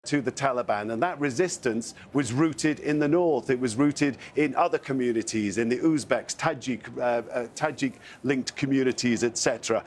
to the Taliban, and that resistance was rooted in the north. It was rooted in other communities, in the Uzbeks, Tajik-linked communities, etc.,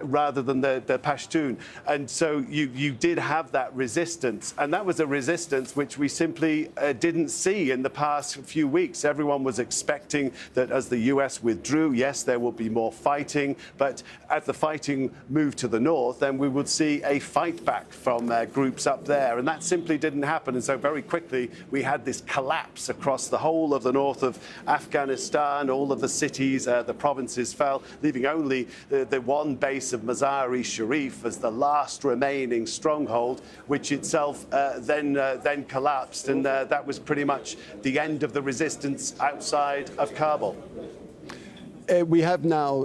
rather than the Pashtun. And so you did have that resistance, and that was a resistance which we simply didn't see in the past few weeks. Everyone was expecting that as the US withdrew, yes, there will be more fighting, but as the fighting moved to the north, then we would see a fight back from groups up there. And that simply didn't happen. And so very quickly, we had this collapse across the whole of the north of Afghanistan. All of the cities, the provinces fell, leaving only the one base of Mazar-e Sharif as the last remaining stronghold, which itself then collapsed. And that was pretty much the end of the resistance outside of Kabul. We have now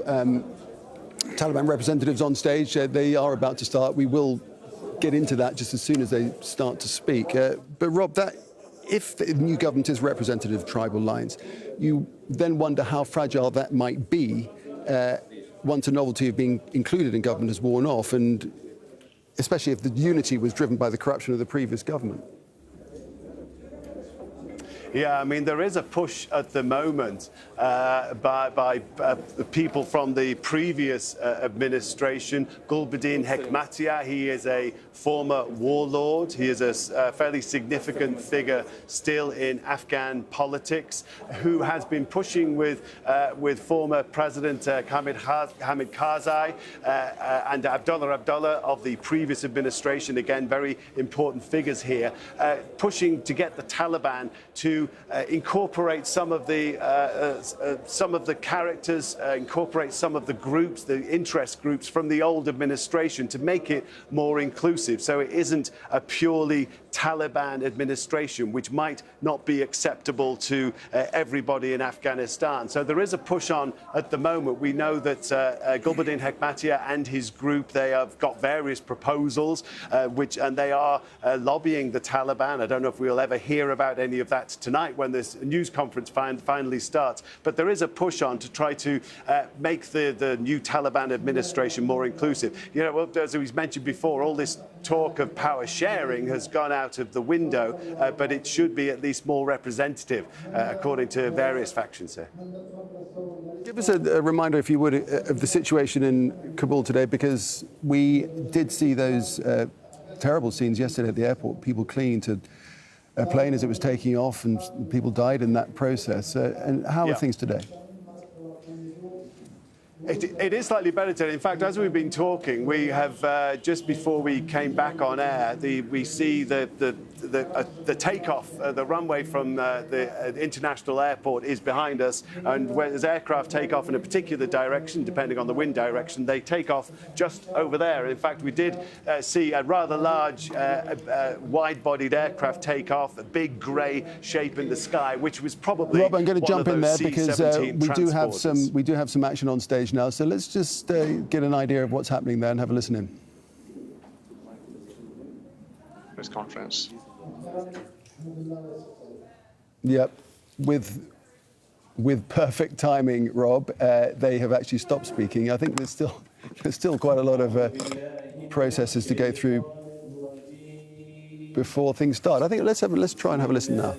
Taliban representatives on stage. They are about to start. We will get into that just as soon as they start to speak. But Rob, if the new government is representative of tribal lines, you then wonder how fragile that might be once a novelty of being included in government has worn off, and especially if the unity was driven by the corruption of the previous government. Yeah, I mean, there is a push at the moment by people from the previous administration. Gulbuddin Hekmatyar, he is a former warlord. He is a fairly significant figure still in Afghan politics, who has been pushing with former President Hamid Karzai and Abdullah of the previous administration, again, very important figures here, pushing to get the Taliban to incorporate some of the characters, incorporate some of the groups, the interest groups from the old administration to make it more inclusive. So it isn't a purely Taliban administration, which might not be acceptable to everybody in Afghanistan. So there is a push on at the moment. We know that Gulbuddin Hekmatyar and his group, they have got various proposals, and they are lobbying the Taliban. I don't know if we'll ever hear about any of that tonight when this news conference finally starts. But there is a push on to try to make the new Taliban administration more inclusive. You know, well, as we mentioned before, all this talk of power sharing has gone out of the window, but it should be at least more representative, according to various factions here. Give us a reminder, if you would, of the situation in Kabul today, because we did see those terrible scenes yesterday at the airport, people clinging to a plane as it was taking off, and people died in that process. And how are things today? It is slightly better today. In fact, as we've been talking, we have just before we came back on air, we see the takeoff, the runway from the international airport is behind us, and as aircraft take off in a particular direction, depending on the wind direction, they take off just over there. In fact, we did see a rather large, wide-bodied aircraft take off, a big grey shape in the sky, which was probably Rob, I'm going to jump in there because we do have some action on stage now. So let's just get an idea of what's happening there and have a listen in. Press conference. Yep, with perfect timing, Rob, they have actually stopped speaking. I think there's still quite a lot of processes to go through before things start. I think let's try and have a listen now.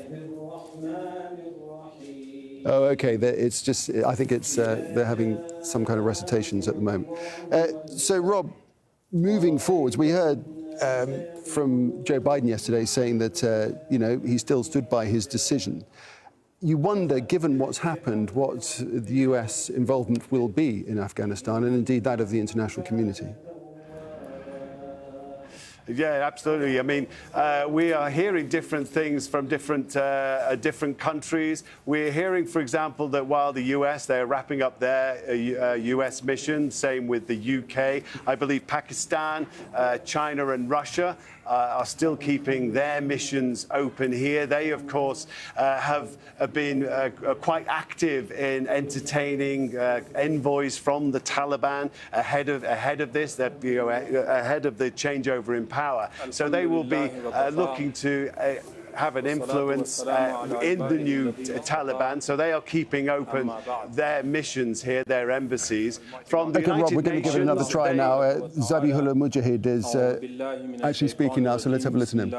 Oh, okay. It's just. I think it's. They're having some kind of recitations at the moment. So, Rob, moving forwards, we heard from Joe Biden yesterday saying that he still stood by his decision. You wonder, given what's happened, what the US involvement will be in Afghanistan, and indeed that of the international community. Yeah, absolutely. I mean, we are hearing different things from different countries. We're hearing, for example, that while the US, they're wrapping up their US mission, same with the UK. I believe Pakistan, China and Russia are still keeping their missions open here. They, of course, have been quite active in entertaining envoys from the Taliban ahead of this, ahead of the changeover in power. So they will be looking to have an influence in the new Taliban, so they are keeping open their missions here, their embassies. From the Okay, Rob, United we're going to give it another Nations, try now. Zabihullah Mujahid is actually speaking now, so let's have a listen to him.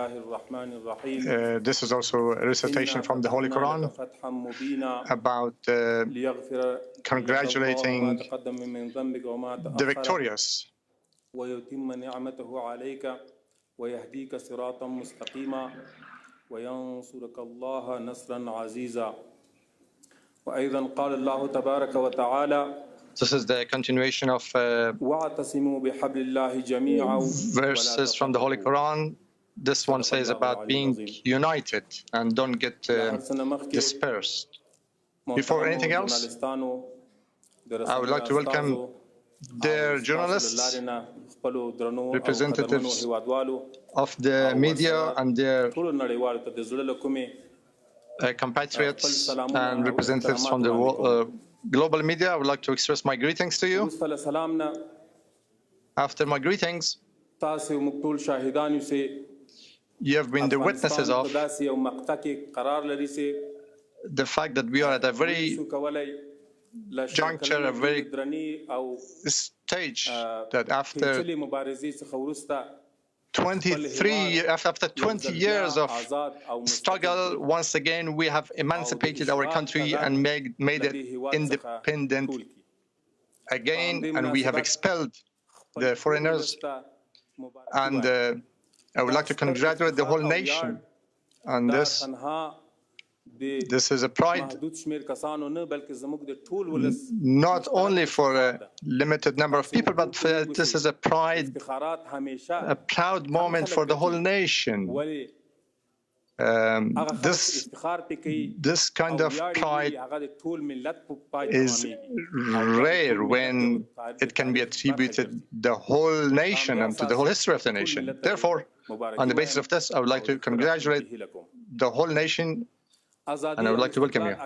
This is also a recitation from the Holy Quran about congratulating the victorious. ويتم نعمته عليك ويهديك صراطا مستقيما وينصرك الله نصرا عزيزا وأيضا قال الله تبارك وتعالى. This is the continuation of واعتصموا بحبل الله جميعا verses from the Holy Quran. This one says about being united and don't get dispersed. Before anything else, I would like to welcome their journalists, representatives of the media and their compatriots and representatives from the global media. I would like to express my greetings to you. After my greetings, you have been the witnesses of the fact that we are at a very juncture, a very stage that after 20 years of struggle, once again we have emancipated our country and made it independent again, and we have expelled the foreigners. And I would like to congratulate the whole nation on this. This is a pride not only for a limited number of people, but this is a pride, a proud moment for the whole nation. This kind of pride is rare when it can be attributed the whole nation and to the whole history of the nation. Therefore, on the basis of this, I would like to congratulate the whole nation, and I would like to welcome you.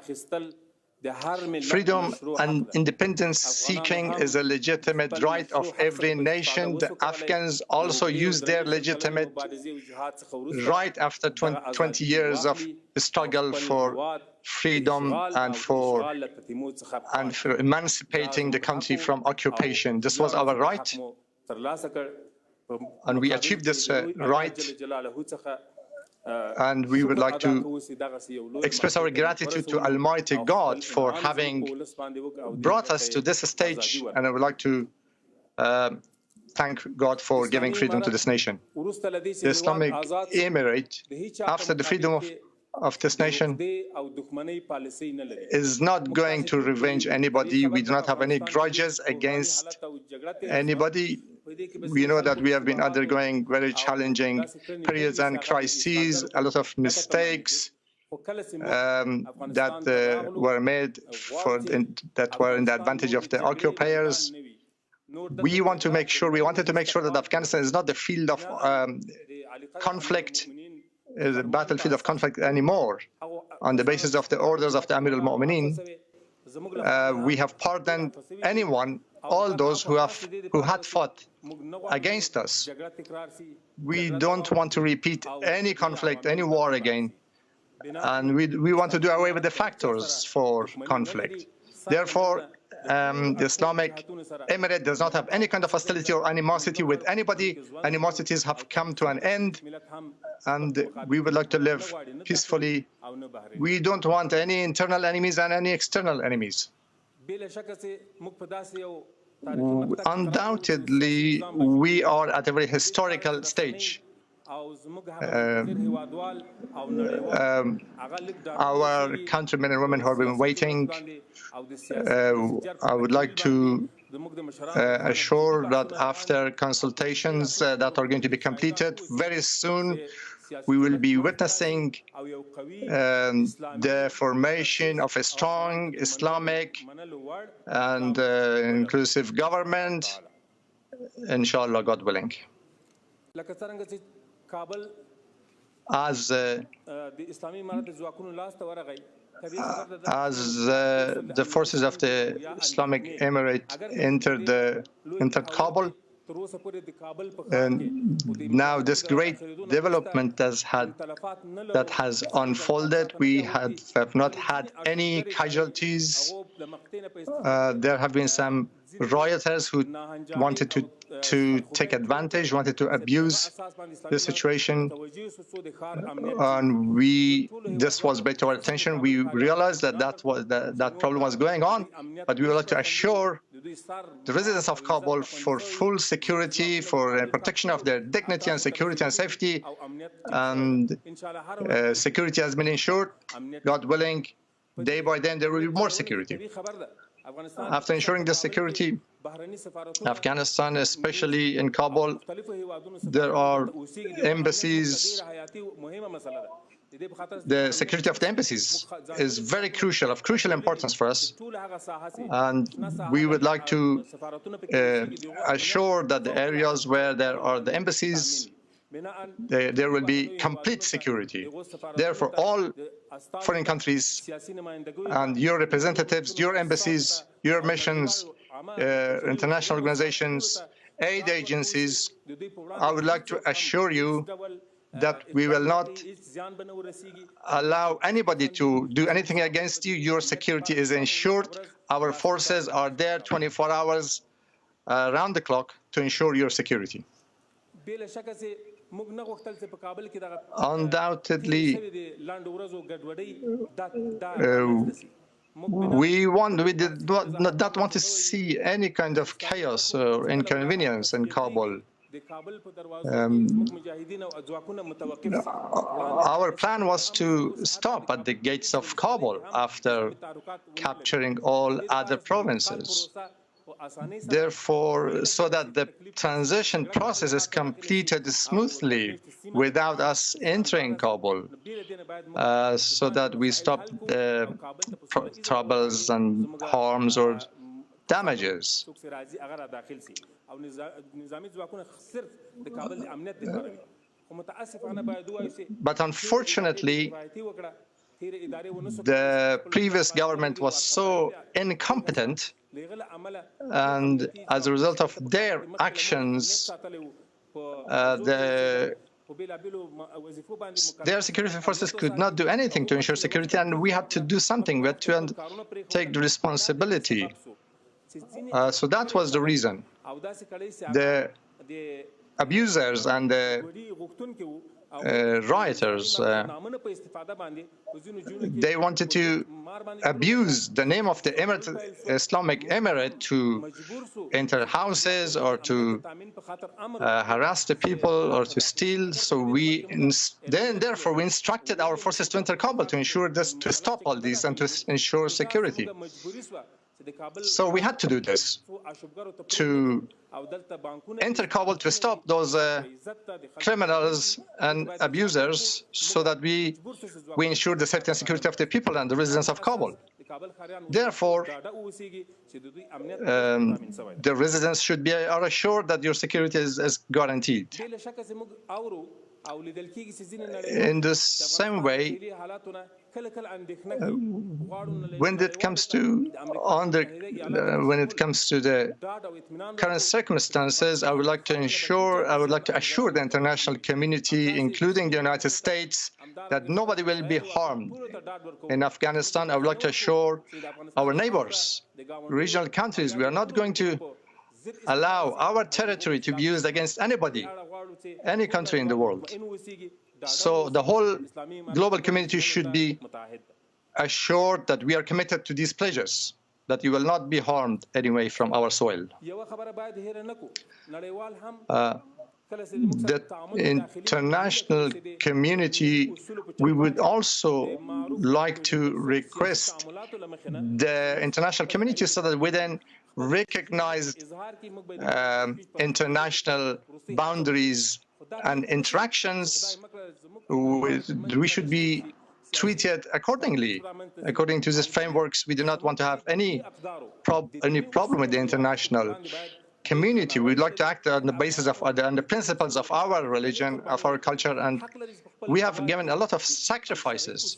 Freedom and independence seeking is a legitimate right of every nation. The Afghans also used their legitimate right after 20 years of struggle for freedom and for emancipating the country from occupation. This was our right, and we achieved this right. And we would like to express our gratitude to Almighty God for having brought us to this stage, and I would like to thank God for giving freedom to this nation. The Islamic Emirate, after the freedom of this nation, is not going to revenge anybody. We do not have any grudges against anybody. We know that we have been undergoing very challenging periods and crises, a lot of mistakes that were made that were in the advantage of the occupiers. We wanted to make sure that Afghanistan is not the field of conflict, is a battlefield of conflict anymore. On the basis of the orders of the Amir al-Mu'mineen, we have pardoned anyone, all those who had fought against us. We don't want to repeat any conflict, any war again, and we want to do away with the factors for conflict. Therefore, the Islamic Emirate does not have any kind of hostility or animosity with anybody. Animosities have come to an end, and we would like to live peacefully. We don't want any internal enemies and any external enemies. Undoubtedly, we are at a very historical stage. Our countrymen and women who have been waiting, I would like to assure that after consultations that are going to be completed very soon, we will be witnessing the formation of a strong Islamic and inclusive government, inshallah, God willing. As the forces of the Islamic Emirate entered Kabul, And now this great development that has unfolded, we have not had any casualties. There have been some rioters who wanted to take advantage, wanted to abuse the situation, and this was brought to our attention. We realized that problem was going on, but we would like to assure the residents of Kabul for full security, for protection of their dignity and security and safety, and security has been ensured. God willing, day by day there will be more security. After ensuring the security, Afghanistan, especially in Kabul, there are embassies. The security of the embassies is very crucial, of crucial importance for us. And we would like to assure that the areas where there are the embassies, there will be complete security. Therefore, all foreign countries and your representatives, your embassies, your missions, international organizations, aid agencies, I would like to assure you that we will not allow anybody to do anything against you. Your security is ensured. Our forces are there 24 hours around the clock to ensure your security. Undoubtedly, we did not want to see any kind of chaos or inconvenience in Kabul. Our plan was to stop at the gates of Kabul after capturing all other provinces. Therefore, so that the transition process is completed smoothly without us entering Kabul, so that we stop the troubles and harms or damages. But unfortunately, the previous government was so incompetent, and as a result of their actions, their security forces could not do anything to ensure security, and we had to do something. We had to take the responsibility. So that was the reason. The abusers and the rioters, they wanted to abuse the name of the Islamic Emirate to enter houses or to harass the people or to steal. So therefore we instructed our forces to enter Kabul to ensure this, to stop all this and to ensure security. So we had to do this, to enter Kabul to stop those criminals and abusers, so that we ensure the safety and security of the people and the residents of Kabul. Therefore, the residents are assured that your security is guaranteed. In the same way, when it comes to the current circumstances, I would like to assure the international community, including the United States, that nobody will be harmed in Afghanistan. I would like to assure our neighbors, regional countries, we are not going to allow our territory to be used against anybody, any country in the world. So the whole global community should be assured that we are committed to these pledges, that you will not be harmed anyway from our soil. The international community, we would also like to request the international community so that we then recognize international boundaries and interactions. We should be treated accordingly. According to these frameworks, we do not want to have any problem with the international community. We'd like to act on the basis of on the principles of our religion, of our culture, and we have given a lot of sacrifices.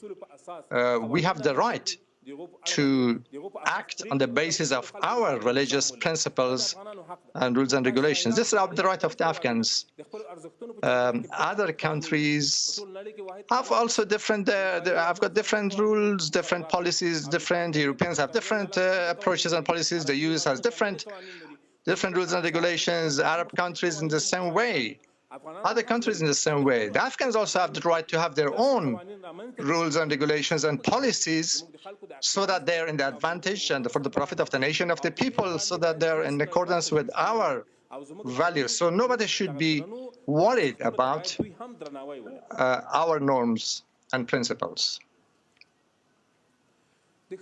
We have the right to act on the basis of our religious principles and rules and regulations. This is the right of the Afghans. Other countries have also different, have got different rules, different policies, different Europeans have different approaches and policies. The US has different rules and regulations. Arab countries in the same way. Other countries in the same way. The Afghans also have the right to have their own rules and regulations and policies so that they're in the advantage and for the profit of the nation, of the people, so that they're in accordance with our values. So nobody should be worried about our norms and principles. The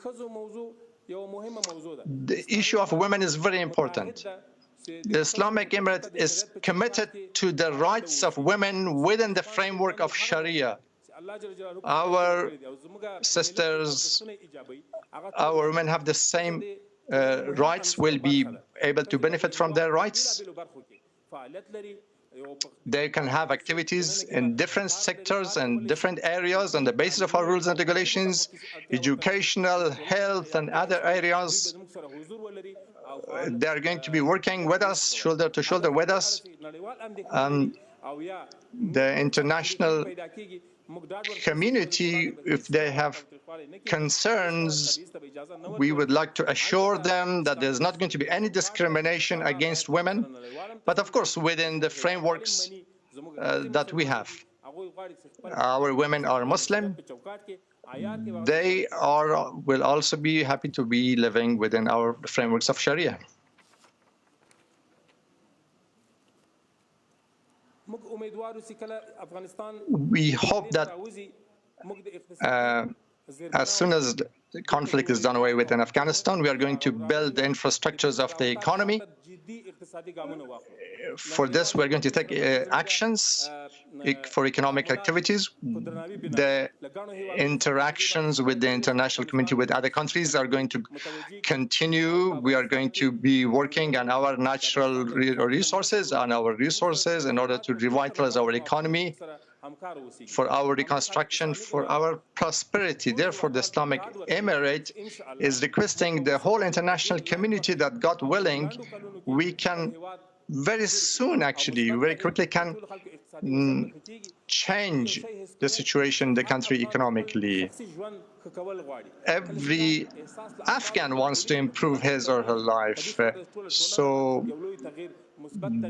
issue of women is very important. The Islamic Emirate is committed to the rights of women within the framework of Sharia. Our sisters, our women have the same rights, will be able to benefit from their rights. They can have activities in different sectors and different areas on the basis of our rules and regulations, educational, health, and other areas. They are going to be working with us, shoulder to shoulder with us. And the international community, if they have concerns, we would like to assure them that there's not going to be any discrimination against women, but of course within the frameworks that we have. Our women are Muslim. They will also be happy to be living within our frameworks of Sharia. We hope that as soon as the conflict is done away with in Afghanistan, we are going to build the infrastructures of the economy. For this, we're going to take actions for economic activities. The interactions with the international community, with other countries, are going to continue. We are going to be working on our natural resources, on our resources, in order to revitalize our economy, for our reconstruction, for our prosperity. Therefore, the Islamic Emirate is requesting the whole international community that, God willing, we can very soon, actually, very quickly can change the situation in the country economically. Every Afghan wants to improve his or her life. So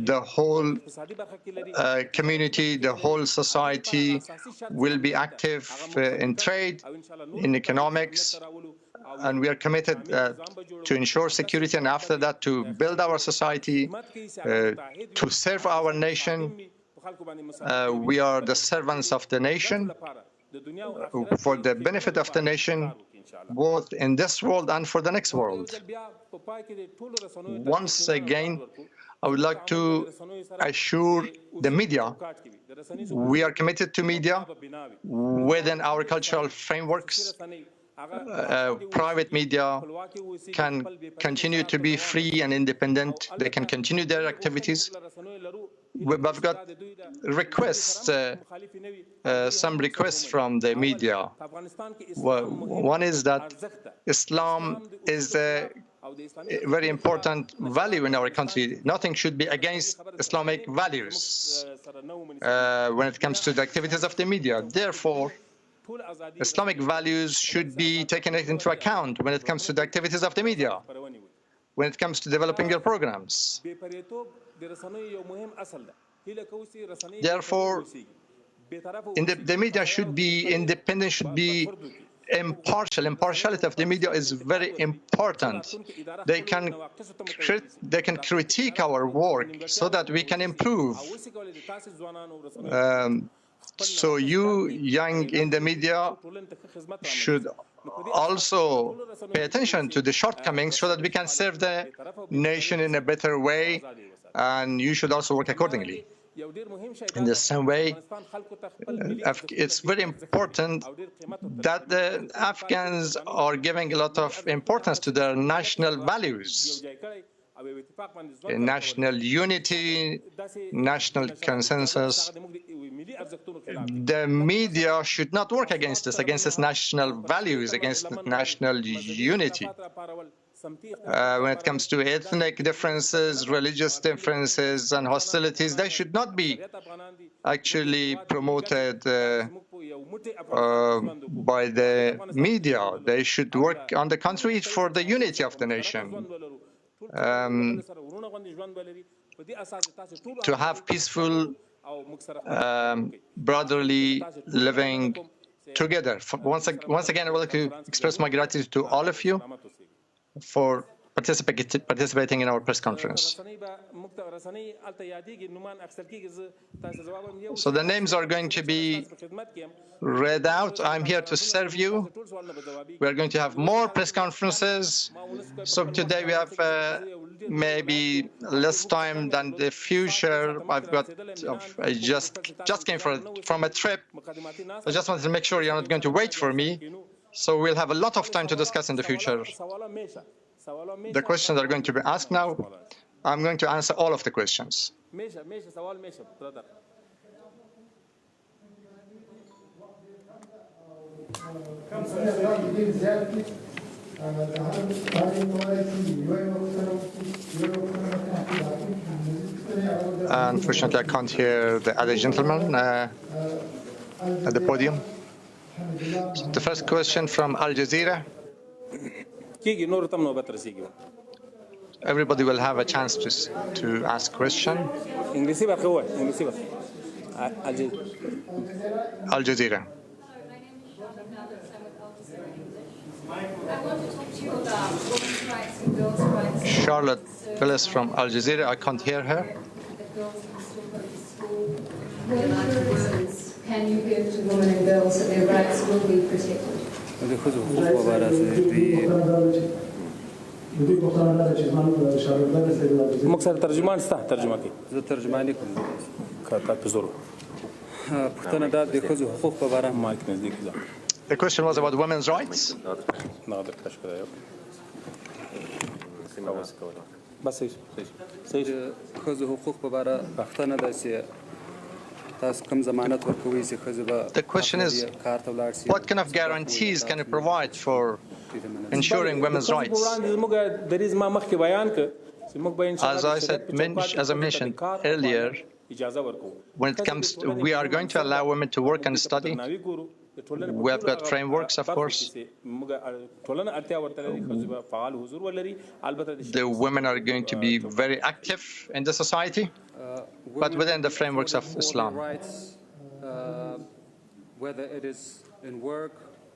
the whole community, the whole society will be active in trade, in economics, and we are committed to ensure security, and after that to build our society, to serve our nation. We are the servants of the nation for the benefit of the nation, both in this world and for the next world. Once again, I would like to assure the media, we are committed to media within our cultural frameworks. Private media can continue to be free and independent. They can continue their activities. We've got requests, some requests from the media. One is that Islam is a very important value in our country. Nothing should be against Islamic values when it comes to the activities of the media. Therefore, Islamic values should be taken into account when it comes to the activities of the media, when it comes to developing their programs. Therefore, the media should be independent, should be impartial. Impartiality of the media is very important. They can critique our work so that we can improve. So you, young in the media, should also pay attention to the shortcomings so that we can serve the nation in a better way, and you should also work accordingly. In the same way, it's very important that the Afghans are giving a lot of importance to their national values. National unity, national consensus the media should not work against us, against its national values, against national unity. When it comes to ethnic differences, religious differences, and hostilities, they should not be actually promoted by the media. They should work, on the contrary, for the unity of the nation. To have peaceful, brotherly living together. Once again, I would like to express my gratitude to all of you for participating in our press conference. So the names are going to be read out. I'm here to serve you. We are going to have more press conferences. So today we have maybe less time than the future. I just came from a trip. I just wanted to make sure you're not going to wait for me. So we'll have a lot of time to discuss in the future. The questions are going to be asked now. I'm going to answer all of the questions. Unfortunately, I can't hear the other gentleman at the podium. The first question from Al Jazeera. Everybody will have a chance to ask question. Al Jazeera. Charlotte Willis from Al Jazeera. I can't hear her. What amount of assistance can you give to women and girls so their rights will be protected? The question was about women's rights. The question is, what kind of guarantees can you provide for ensuring women's rights? As I mentioned earlier, when it comes to, we are going to allow women to work and study. We have got frameworks, of course. The women are going to be very active in the society, but within the frameworks of Islam. Whether it is in work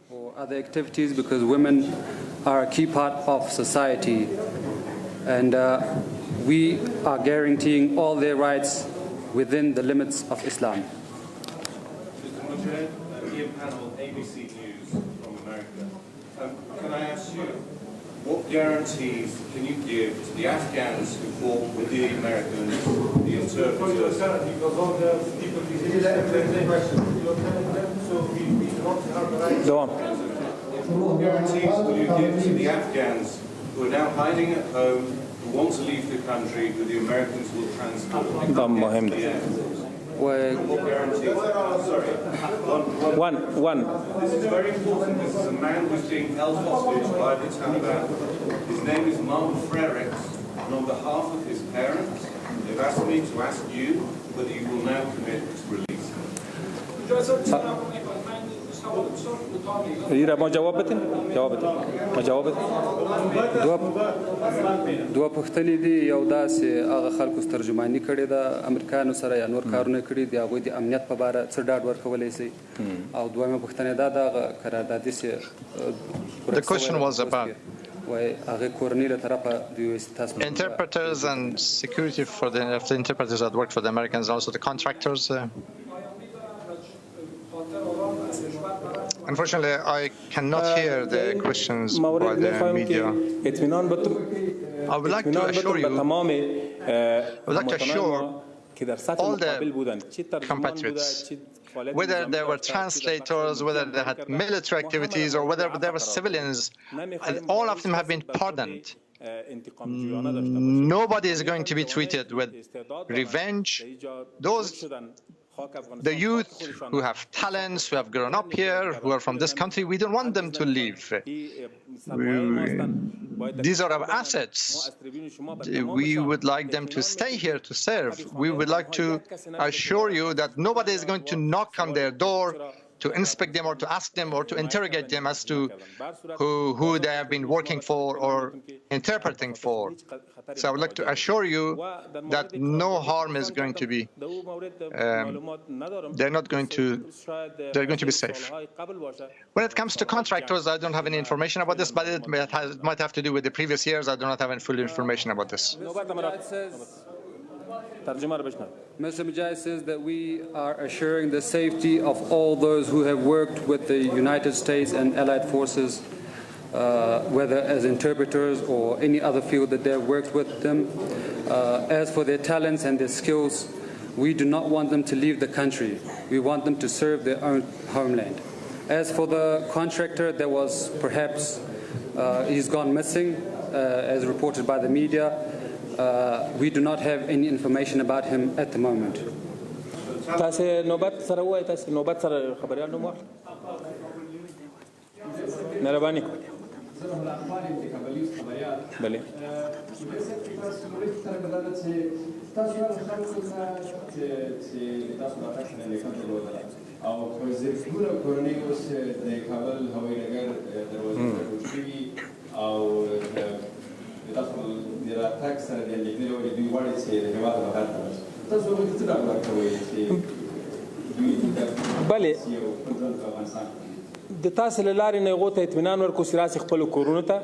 or other activities, because women are a key part of society, and we are guaranteeing all their rights within the limits of Islam. Panel, ABC News from America. Can I ask you, what guarantees can you give to the Afghans who fought with the Americans, the interpreters? What guarantees will you give to the Afghans who are now hiding at home, who want to leave the country, who the Americans will transport? One. This is very important. This is a man who's being held hostage by the Taliban. His name is Mahmoud Frerix, and on behalf of his parents, they've asked me to ask you whether you will now commit to release him. دوه پوښتنې دي، یو داسې هغه خلکو ترجماني کړې ده امریکایانو سره یا نور کارونه کړي دي، هغوی د امنیت په باره څه ډاډ ورکولی شي؟ او دویمه پوښتنه دا ده هغه قراردادي چې The question was about interpreters and security for the interpreters that work for the Americans, also the contractors. Unfortunately, I cannot hear the questions by the media. I would like to assure you, all the compatriots, whether they were translators, whether they had military activities, or whether they were civilians, all of them have been pardoned. Nobody is going to be treated with revenge. Those the youth who have talents, who have grown up here, who are from this country, we don't want them to leave. These are our assets. We would like them to stay here to serve. We would like to assure you that nobody is going to knock on their door to inspect them or to ask them or to interrogate them as to who they have been working for or interpreting for. So I would like to assure you that no harm is going to be, they're going to be safe. When it comes to contractors, I don't have any information about this, but it might have to do with the previous years. I do not have any full information about this. Mr. Mujahid says that we are assuring the safety of all those who have worked with the United States and Allied forces, whether as interpreters or any other field that they have worked with them. As for their talents and their skills, we do not want them to leave the country. We want them to serve their own homeland. As for the contractor that was perhaps, he's gone missing, as reported by the media, we do not have any information about him at the moment. بله د تاسو له لارې نه هغو ته اطمینان ورکړو چې راسي خپلو کورونو ته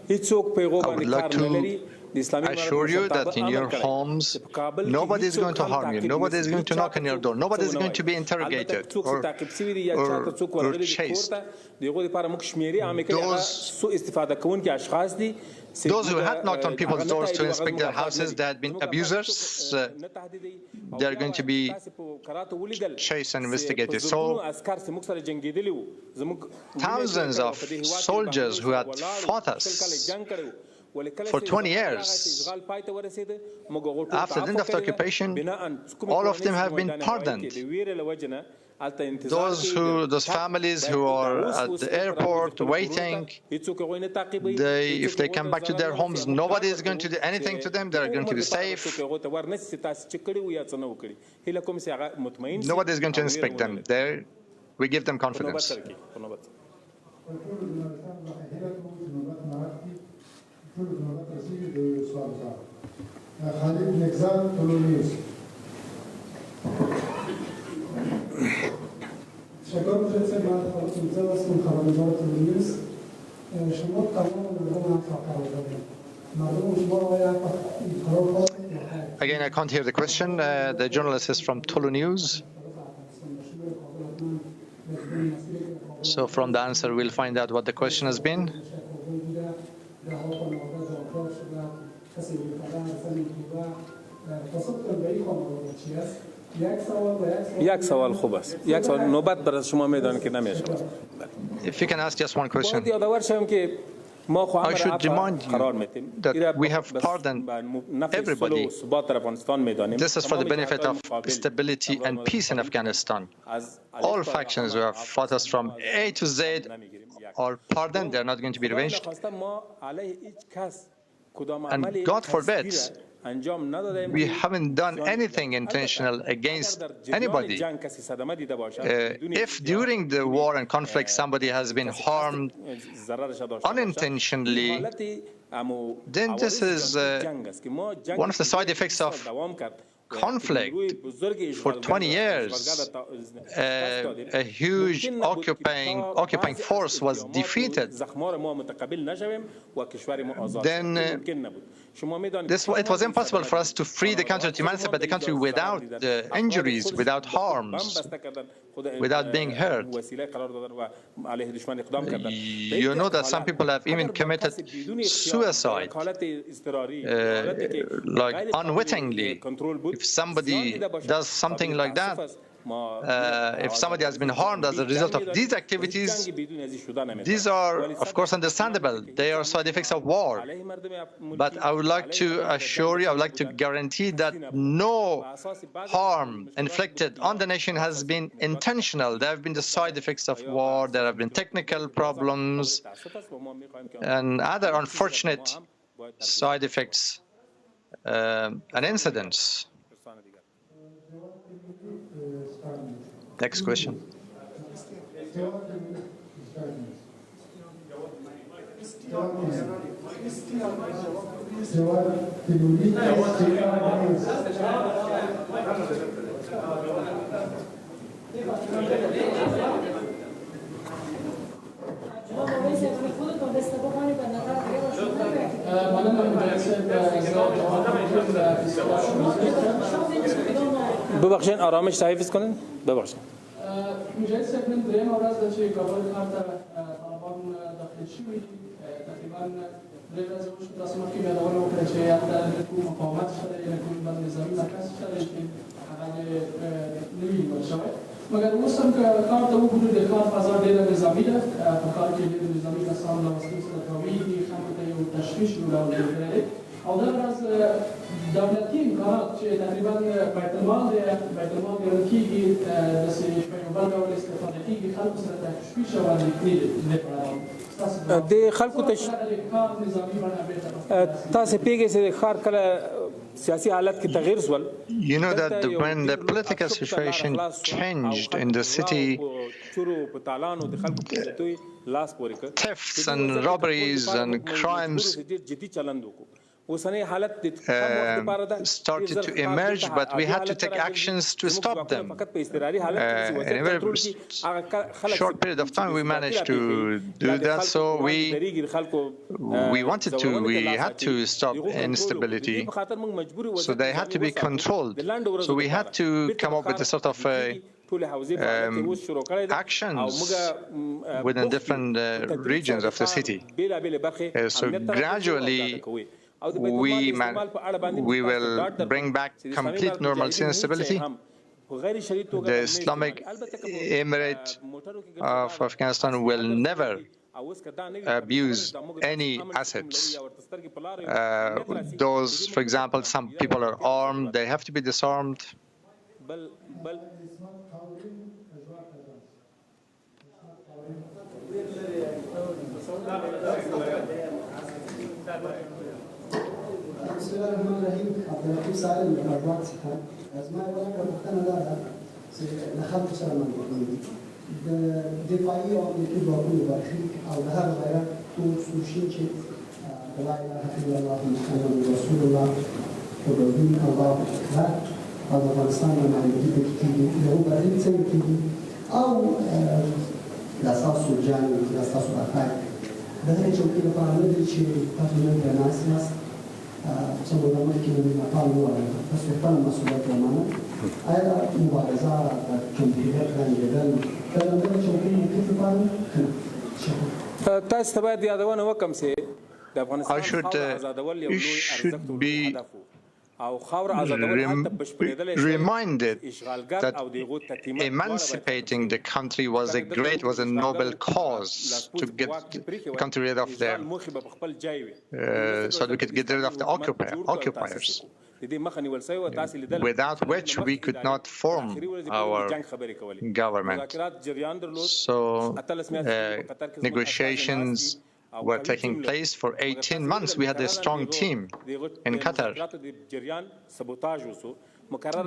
هیڅوک په هغو باندې کار نه لري. Assure you that in your homes, nobody is going to harm you, nobody is going to knock on your door, nobody is going to be interrogated or chased. Those who had knocked on people's doors to inspect their houses, they had been abusers, they are going to be chased and investigated. So, thousands of soldiers who had fought us for 20 years. After the end of the occupation, all of them have been pardoned. Those families who are at the airport waiting, if they come back to their homes, nobody is going to do anything to them. They're going to be safe. Nobody is going to inspect them. We give them confidence. Again, I can't hear the question. The journalist is from Tulu News. So from the answer, we'll find out what the question has been. If you can ask just one question. I should remind you that we have pardoned everybody. This is for the benefit of stability and peace in Afghanistan. All factions who have fought us from A to Z are pardoned. They are not going to be revenged. And God forbid, we haven't done anything intentional against anybody. If during the war and conflict somebody has been harmed unintentionally, then this is one of the side effects of conflict. For 20 years, a huge occupying force was defeated. Then it was impossible for us to free the country, to emancipate the country without injuries, without harms, without being hurt. You know that some people have even committed suicide, like unwittingly. If somebody does something like that, if somebody has been harmed as a result of these activities, these are, of course, understandable. They are side effects of war. But I would like to assure you, I would like to guarantee that no harm inflicted on the nation has been intentional. There have been the side effects of war, there have been technical problems, and other unfortunate side effects and incidents. Next question. ببخشید آرامش تحفظ کنین ببخشید مجاهد صاحب نن درېیمه ورځ ده چې کابل ښار ته طالبان داخل شوي تقریبا درې ورځې وشوې تاسو مخکې یادونه وکړه چې هلته کوم مقاومت شته دی یا کوم بند نظامي مرکز شته دی چې هغه نه وي نیول شوی مګر اوس هم که ښار ته وګورو د ښار فضا ډېره نظامي ده په ښار کې ډېر نظامي کسان له وسلو سره تاویږي خلکو ته یو تشویش جوړول کړی دی او دا ورځ دولتي امکانات چې تقریبا بیت المال دی بیت المال ګڼل کېږي داسې په یو بل ډول استفاده کېږي خلکو سره تشویش او اندېښنې د خلکو تاسو پیږئ چې د ښار کله سیاسي حالت کې تغیر سول. You know that when the political situation changed in the city, thefts and robberies and crimes started to emerge, but we had to take actions to stop them. In a very short period of time, we managed to do that. So we had to stop instability. So they had to be controlled. So we had to come up with a sort of actions within different regions of the city. So gradually, we will bring back complete normalcy and stability. The Islamic Emirate of Afghanistan will never abuse any assets. Those, for example, some people are armed, they have to be disarmed. بسم الله الرحمن الرحیم. عبداللطیف سائل مجموعات څخه زما یوه پوښتنه دا ده چې له خلکو سره ملګري د دفاعي او امنیتي ځواکونو برخلیک او د هغه غیرت تور سور شین چې د لا اله الا الله محمد رسول الله په دین الله اکبر او د افغانستان د نړیوالي پکې کېږي د هغو برخلیک څنګه کېږي او دا ستاسو جنګ دا ستاسو برخلیک د هغې چوکۍ لپاره نه دی چې تاسو نن پرې ناست یاست څنګه مخکې د نپال ووایي تاسو خپل مسؤلیت ومنئ آیا مبارزه د کمپیوټر رنګېدل دا د دغه چوکۍ د کیف لپاره تاسو ته باید یادونه وکړم چې د افغانستان you should be reminded that emancipating the country was a noble cause to get the country rid of them, so we could get rid of the occupiers, without which we could not form our government. So negotiations were taking place for 18 months. We had a strong team in Qatar.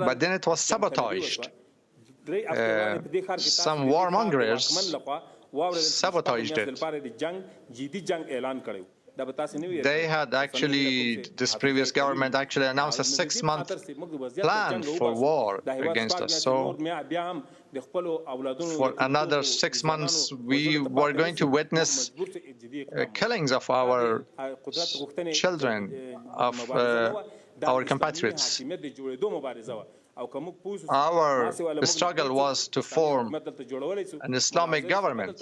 But then it was sabotaged. Some warmongers sabotaged it. They had actually, this previous government actually announced a 6-month plan for war against us. So for another 6 months, we were going to witness killings of our children, of our compatriots. Our struggle was to form an Islamic government.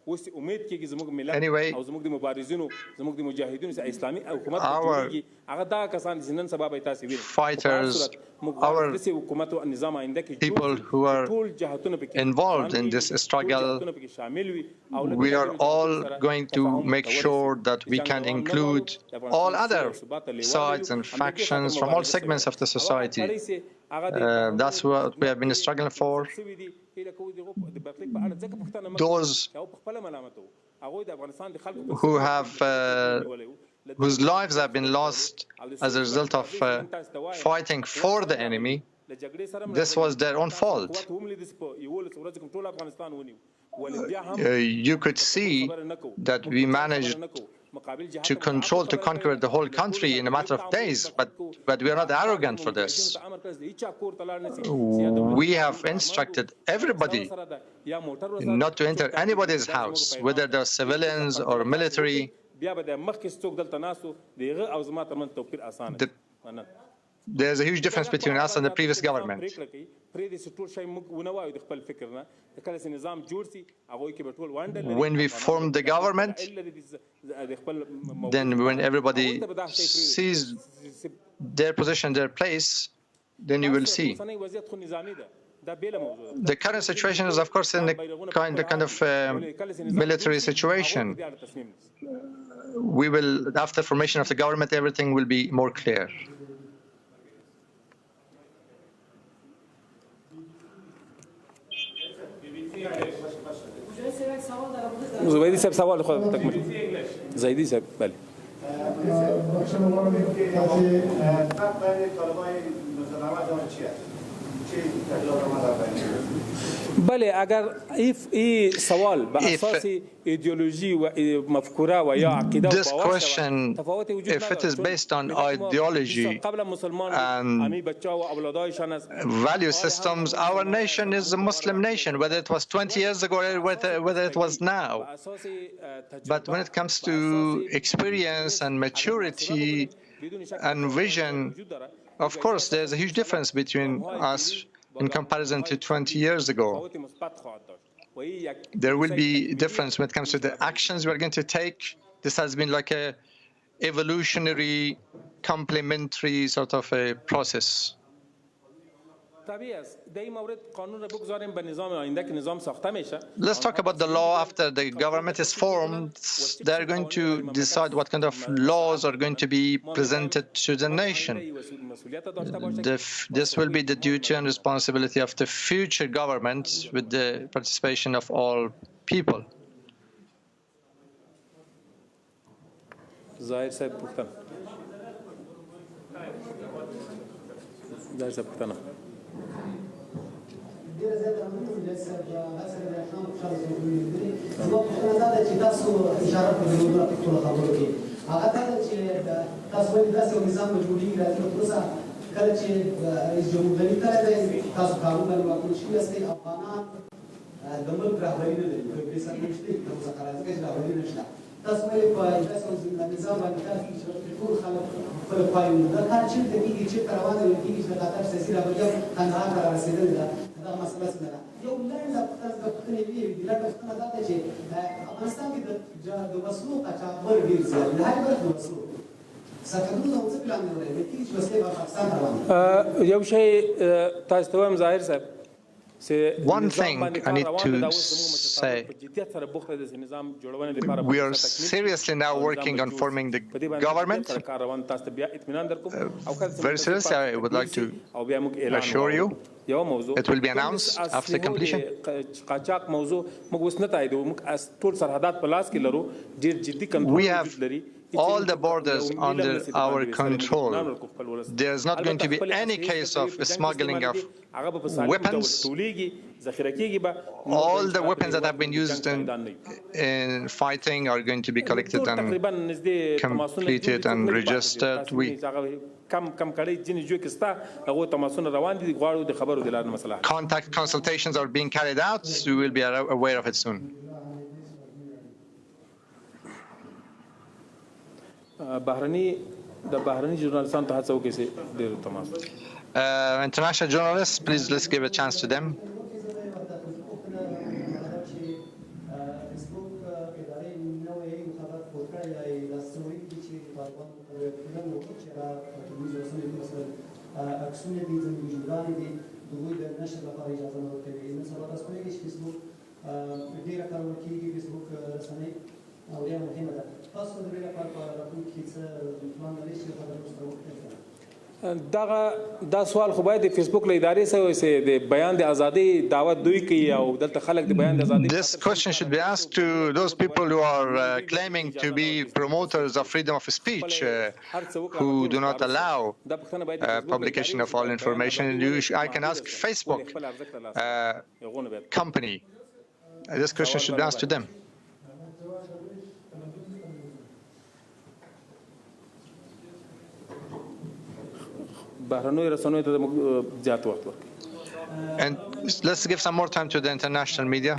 Anyway, our fighters, our people who are involved in this struggle, we are all going to make sure that we can include all other sides and factions from all segments of the society. That's what we have been struggling for. Those who have whose lives have been lost as a result of fighting for the enemy, this was their own fault. You could see that we managed to conquer the whole country in a matter of days, but we are not arrogant for this. We have instructed everybody not to enter anybody's house, whether they're civilians or military. There's a huge difference between us and the previous government. When we formed the government, then when everybody sees their position, their place, then you will see. The current situation is, of course, in a kind of military situation. We will, after formation of the government, everything will be more clear. زبيدي ساب سوال خود تكمل زيدي ساب بله بله اگر ای سوال به اساس ایدئولوژی و مفکوره و یا عقیده This question, if it is based on ideology and value systems, our nation is a Muslim nation, whether it was 20 years ago or whether it was now. But when it comes to experience and maturity and vision, of course, there's a huge difference between us in comparison to 20 years ago. There will be a difference when it comes to the actions we're going to take. This has been like a evolutionary, complementary sort of a process. Let's talk about the law after the government is formed. They're going to decide what kind of laws are going to be presented to the nation. This will be the duty and responsibility of the future government with the participation of all people. Zahir Saib Puktana. ډیره زیاته مننه چې تاسو د خام خلک وګورئ. زما پوښتنه دا ده چې تاسو اشاره کړې وه په ټولو خبرو کې. هغه دا ده چې تاسو وایي داسې یو نظام به جوړېږي راځي نو تر اوسه کله چې رئیس جمهور کړی دی تاسو قانون باندې واکمن شوي یاستئ افغانان د ملک رهبري نه لري که سر نشته تر اوسه قرار ځکه چې رهبري نشته. تاسو وایي په داسې یو نظام باندې کار کېږي چې ټول خلک خپل پایونه دا کار چېرته کېږي چېرته روان دی کېږي چې د قطر سیاسي رهبري هم کندهار ته رارسېدلې ده. دا مسله څنګه ده؟ یو لنډه پوښتنه وي لنډه پوښتنه دا ده چې افغانستان کې د وسلو قاچاقبر ډېر زیات د هرې برخې د وسلو سرحدونه او څه پلان لري کېږي چې وسلې به پاکستان ته روانې یو شی تاسو ته وایم ظاهر صاحب. One thing I need to say, we are seriously now working on forming the government. Very seriously, I would like to assure you, it will be announced after completion. We have all the borders under our control. There's not going to be any case of smuggling of weapons. All the weapons that have been used in fighting are going to be collected and completed and registered. Contact consultations are being carried out. We will be aware of it soon. International journalists, please let's give a chance to them. پورترای دستوری چی طالبان کردن و چرا تمیز رسمی مثلا اکسون دیدن وجودان دی دوی در نشر لپاره اجازه ورکوي مثلا تاسو کولی چې فیسبوک ډیره کارول کیږي فیسبوک رسنۍ او ډیره مهمه ده تاسو د دې لپاره په راتلونکي کې څه پلان لرئ چې خبرې سره وکړئ دا سوال خو باید د فیسبوک له ادارې سره چې د بیان د ازادۍ دعوت دوی کوي او دلته خلک د بیان د ازادۍ This question should be asked to those people who are claiming to be promoters of freedom of speech, who do not allow publication of all information. I can ask Facebook company. This question should be asked to them. And let's give some more time to the international media.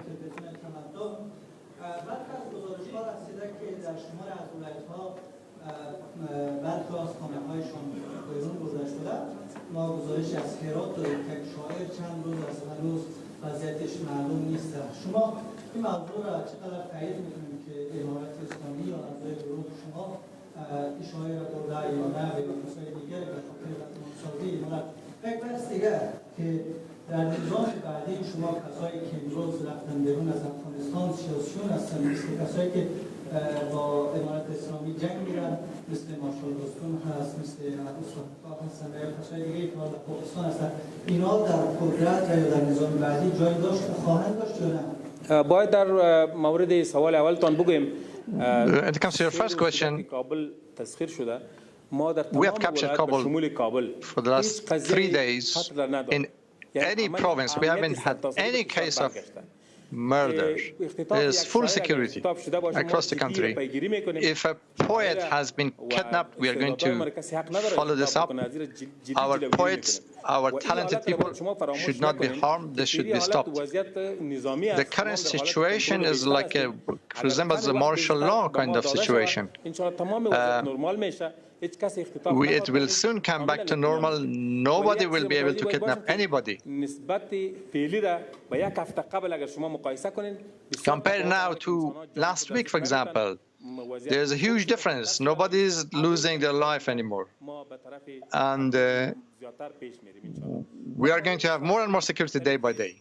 در نظام بعدی شما کسایی که امروز رفتن بیرون از افغانستان سیاسیون هستن مثل کسایی که با امارت اسلامی جنگ میرن مثل مارشال دوستون هست مثل استاد هستن و یا کسای دیگه که در پاکستان هستن اینا در قدرت و یا در نظام بعدی جای داشت خواهند داشت یا نه؟ باید در مورد سوال اولتان بگویم When it comes to your first question, کابل تسخیر شده we have captured Kabul for the last 3 days. In any province, we haven't had any case of murder. There's full security across the country. If a poet has been kidnapped, we are going to follow this up. Our poets, our talented people should not be harmed. This should be stopped. The current situation is like resembles a martial law kind of situation. It will soon come back to normal. Nobody will be able to kidnap anybody. Compare now to last week, for example. There's a huge difference. Nobody is losing their life anymore. And we are going to have more and more security day by day.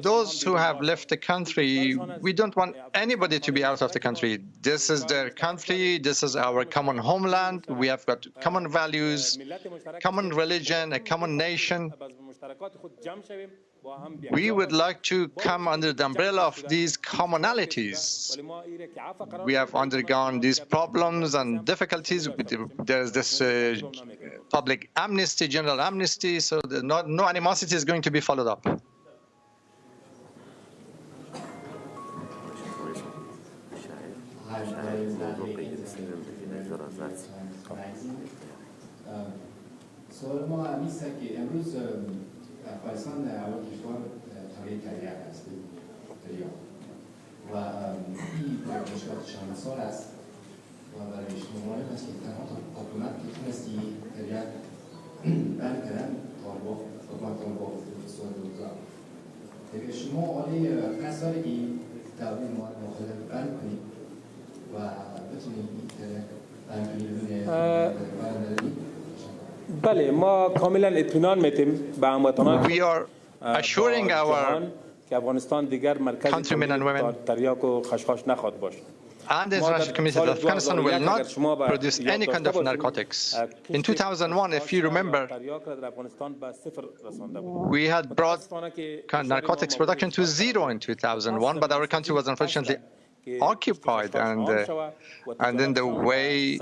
Those who have left the country, we don't want anybody to be out of the country. This is their country. This is our common homeland. We have got common values, common religion, a common nation. We would like to come under the umbrella of these commonalities. We have undergone these problems and difficulties. There's this public amnesty, general amnesty, so no animosity is going to be followed up. سوال ما همین است که امروز افغانستان اول کشور تغییر کرده است و این مشکلات چند سال است و برای شما مهم است که تنها حکومت که تونستی تغییر بند کردن طالبان حکومت طالبان سوال روزا دیگه شما آلی قصد داری که دولت مخالف بند کنید و بتونید این بند کنید بله ما کاملا اطمینان میتیم به هموطنان We are assuring our که افغانستان دیگر مرکز countrymen and women تریاک و خشخاش نخواهد باشه. and the international community that Afghanistan will not produce any kind of narcotics. In 2001, if you remember, we had brought narcotics production to zero in 2001, but our country was unfortunately occupied, and then the way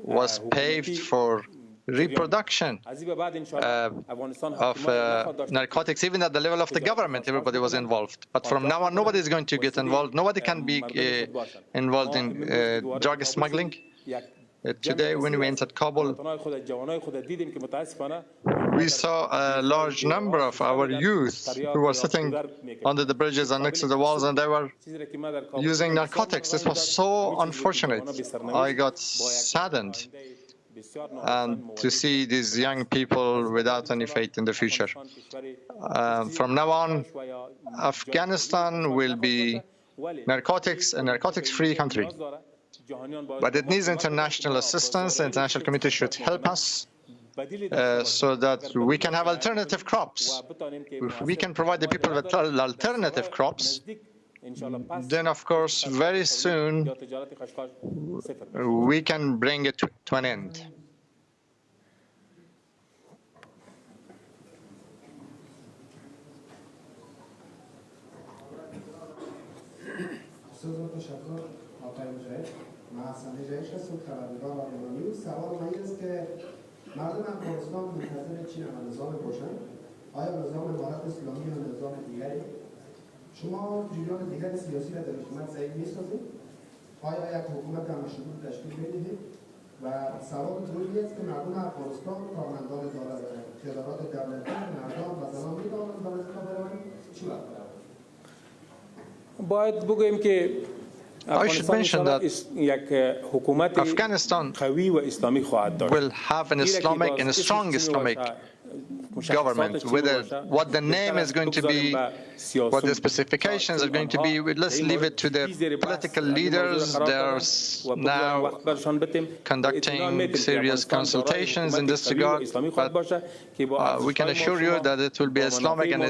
was paved for reproduction of narcotics, even at the level of the government. Everybody was involved. But from now on, nobody is going to get involved. Nobody can be involved in drug smuggling. Today, when we entered Kabul, we saw a large number of our youth who were sitting under the bridges and next to the walls, and they were using narcotics. This was so unfortunate. I got saddened. And to see these young people without any faith in the future. From now on, Afghanistan will be narcotics, a narcotics-free country. But it needs international assistance. The international community should help us so that we can have alternative crops. If we can provide the people with alternative crops, then of course very soon we can bring it to an end. مردم افغانستان منتظر چی هم نظام روشن؟ آیا نظام امارت اسلامی یا نظام دیگری؟ شما جریان دیگر سیاسی را در حکومت ضعیف می‌سازید؟ آیا یک حکومت را مشروط تشکیل می‌دهید؟ و سوال دومی است که مردم افغانستان کارمندان ادارات دولتی مردان و زنان می‌توانند به وظیفه بروند؟ چی وقت باید بگوییم که I should mention that Afghanistan will have an Islamic and a strong Islamic government. What the name is going to be, what the specifications are going to be, let's leave it to the political leaders. They're now conducting serious consultations in this regard. But we can assure you that it will be Islamic and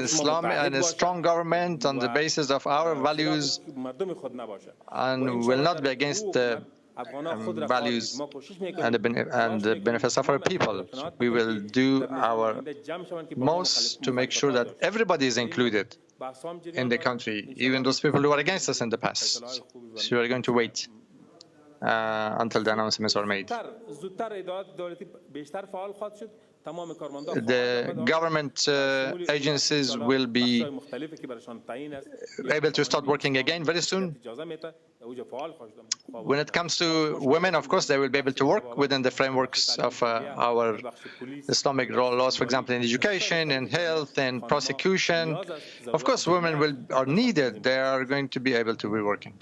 a strong government on the basis of our values and will not be against the values and the benefits of our people. We will do our most to make sure that everybody is included in the country, even those people who are against us in the past. So we are going to wait until the announcements are made. The government agencies will be able to start working again very soon. When it comes to women, of course, they will be able to work within the frameworks of our Islamic laws, for example, in education, in health, in prosecution. Of course, women are needed. They are going to be able to be working.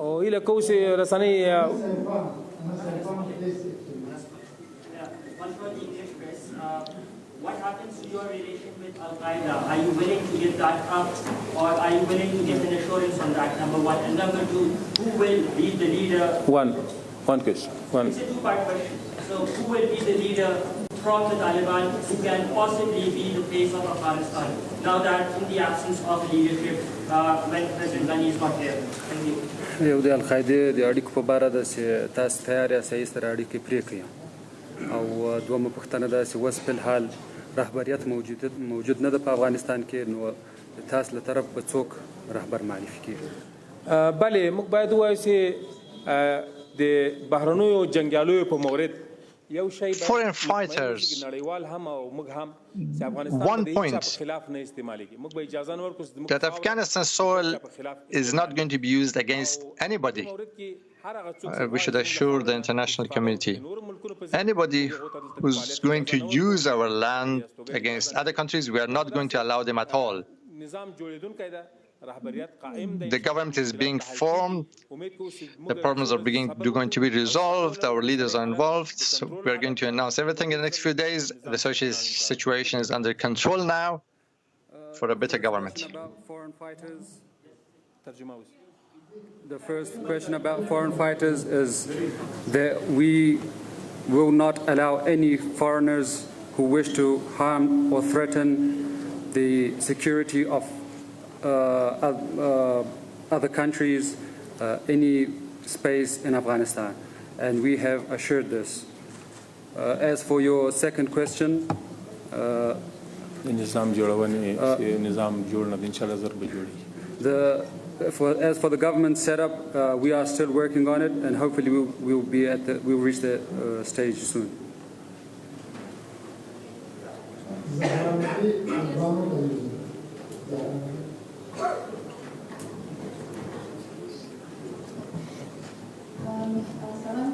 إلى كوسي رساني. What happens to your relation with Al-Qaeda? Are you willing to give that up, or are you willing to give an assurance on that, number one? And number two, who will be the leader? One question. It's a two-part question. So who will be the leader from the Taliban who can possibly be the face of Afghanistan, now that in the absence of leadership when President Ghani is not here? Thank you. یو د القاعده د اړیکو په اړه د تاسو تیار یاست سره اړیکې پرې کړئ او دومره پوښتنه ده چې اوس په حال رهبریت موجود نه ده په افغانستان کې نو تاسو له طرف به څوک رهبر معرفي کیږي بله موږ باید ووایو چې د بهرنیو جنګیالیو په مورد foreign fighters, one point that Afghanistan soil is not going to be used against anybody. We should assure the international community. Anybody who's going to use our land against other countries, we are not going to allow them at all. The government is being formed, the problems are going to be resolved, our leaders are involved, so we're going to announce everything in the next few days. The social situation is under control now for a better government. The first question about foreign fighters is that we will not allow any foreigners who wish to harm or threaten the security of other countries, any space in Afghanistan, and we have assured this. As for your second question, as for the government setup, we are still working on it, and hopefully we'll reach the stage soon.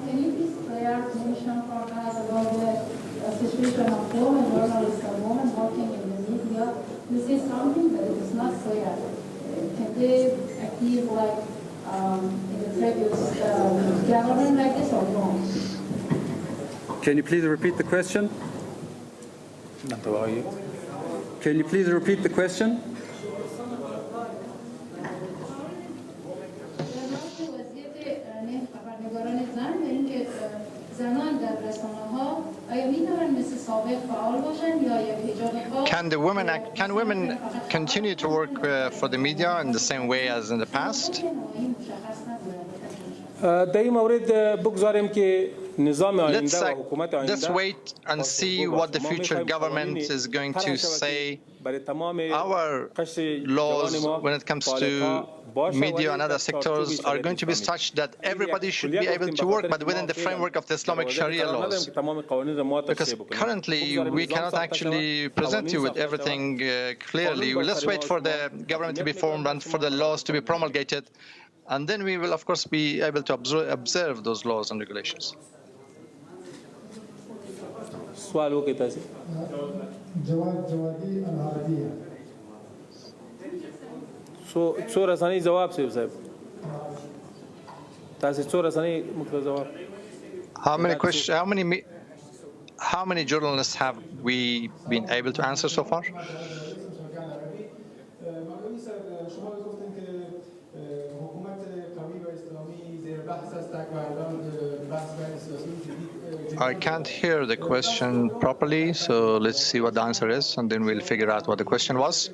Can you please clarification for us about the situation of women journalists and women working in the media? This is something that is not clear. Can they active like in the previous government like this or no? Can you please repeat the question? Can you please repeat the question? Can women continue to work for the media in the same way as in the past? Let's wait and see what the future government is going to say. Our laws, when it comes to media and other sectors, are going to be such that everybody should be able to work, but within the framework of the Islamic Sharia laws. Because currently, we cannot actually present you with everything clearly. Let's wait for the government to be formed and for the laws to be promulgated, and then we will, of course, be able to observe those laws and regulations. How many journalists have we been able to answer so far? I can't hear the question properly, so let's see what the answer is, and then we'll figure out what the question was.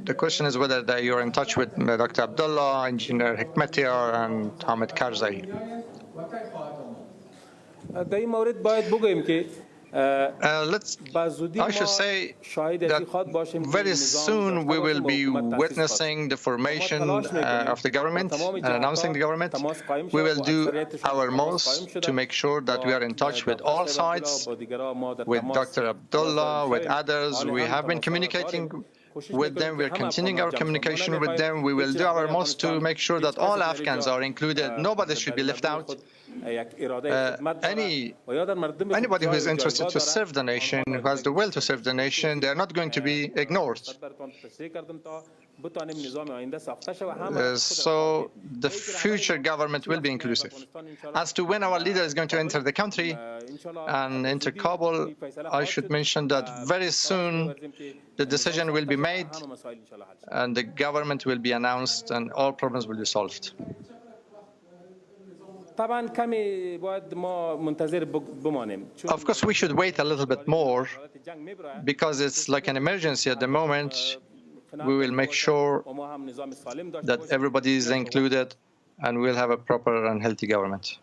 The question is whether you're in touch with Dr. Abdullah, Engineer Hekmatyar, and Hamid Karzai. I should say that very soon we will be witnessing the formation of the government and announcing the government. We will do our most to make sure that we are in touch with all sides, with Dr. Abdullah, with others. We have been communicating with them. We are continuing our communication with them. We will do our most to make sure that all Afghans are included. Nobody should be left out. Anybody who is interested to serve the nation, who has the will to serve the nation, they are not going to be ignored. So the future government will be inclusive. As to when our leader is going to enter the country and enter Kabul, I should mention that very soon the decision will be made and the government will be announced and all problems will be solved. Of course, we should wait a little bit more because it's like an emergency at the moment. We will make sure that everybody is included and we'll have a proper and healthy government.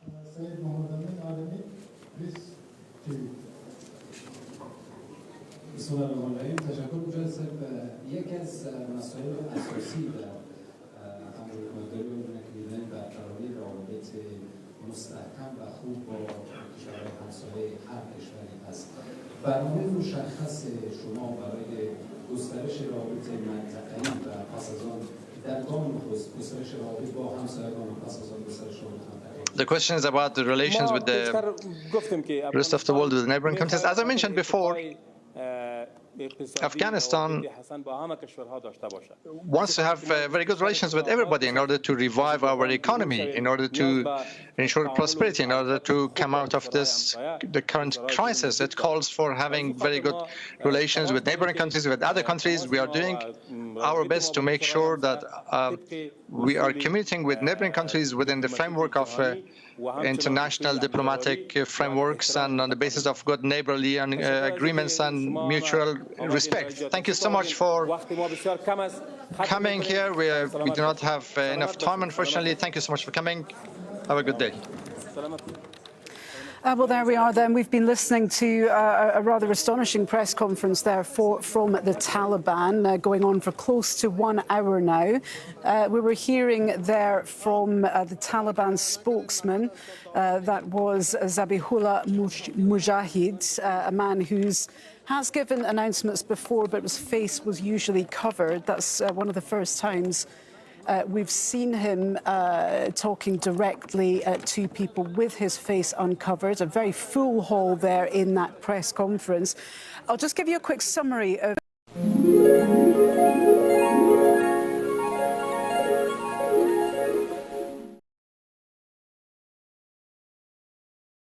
مستحکم و خوب با کشورهای همسایه هر کشوری هست. برنامه مشخص شما برای گسترش رابطه منطقه‌ای و پس از آن در گام نخست گسترش رابطه با همسایگان و پس از آن گسترش رابطه منطقه‌ای. The question is about the relations with the rest of the world, with the neighboring countries. As I mentioned before, Afghanistan wants to have very good relations with everybody in order to revive our economy, in order to ensure prosperity, in order to come out of the current crisis. It calls for having very good relations with neighboring countries, with other countries. We are doing our best to make sure that we are communicating with neighboring countries within the framework of international diplomatic frameworks and on the basis of good neighborly agreements and mutual respect. Thank you so much for coming here. We do not have enough time, unfortunately. Thank you so much for coming. Have a good day. Well, there we are then. We've been listening to a rather astonishing press conference there from the Taliban going on for close to 1 hour now. We were hearing there from the Taliban spokesman, that was Zabihullah Mujahid, a man who has given announcements before, but his face was usually covered. That's one of the first times we've seen him talking directly to people with his face uncovered. A very full hall there in that press conference. I'll just give you a quick summary of